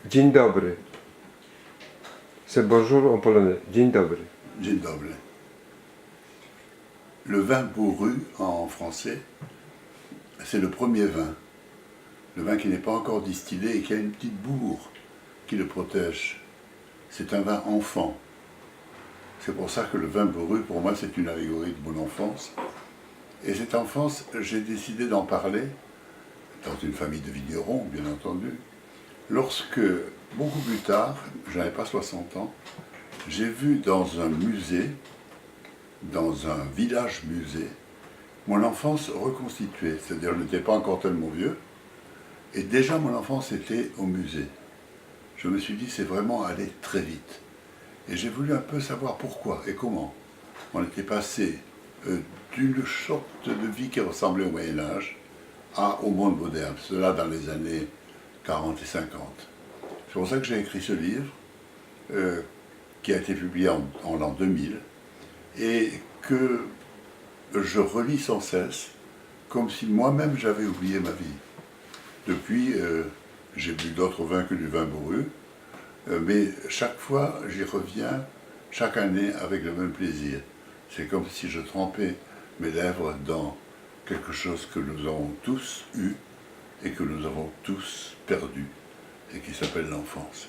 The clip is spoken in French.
Dzień dobry. C'est bonjour en polonais. Dzień dobry. Dzień dobry. Le vin bourru en français, c'est le premier vin. Le vin qui n'est pas encore distillé et qui a une petite bourre qui le protège. C'est un vin enfant. C'est pour ça que le vin bourru, pour moi, c'est une allégorie de mon enfance. Et cette enfance, j'ai décidé d'en parler dans une famille de vignerons, bien entendu, lorsque, beaucoup plus tard, je n'avais pas 60 ans, j'ai vu dans un musée, dans un village musée, mon enfance reconstituée. C'est-à-dire, je n'étais pas encore tellement vieux, et déjà mon enfance était au musée. Je me suis dit, c'est vraiment allé très vite. Et j'ai voulu un peu savoir pourquoi et comment. On était passé d'une sorte de vie qui ressemblait au Moyen-Âge au monde moderne, cela dans les années 40 et 50. C'est pour ça que j'ai écrit ce livre, qui a été publié en l'an 2000, et que je relis sans cesse, comme si moi-même j'avais oublié ma vie. Depuis, j'ai bu d'autres vins que du vin bourru, mais chaque fois j'y reviens, chaque année avec le même plaisir. C'est comme si je trempais mes lèvres dans quelque chose que nous avons tous eu et que nous avons tous perdu, et qui s'appelle l'enfance.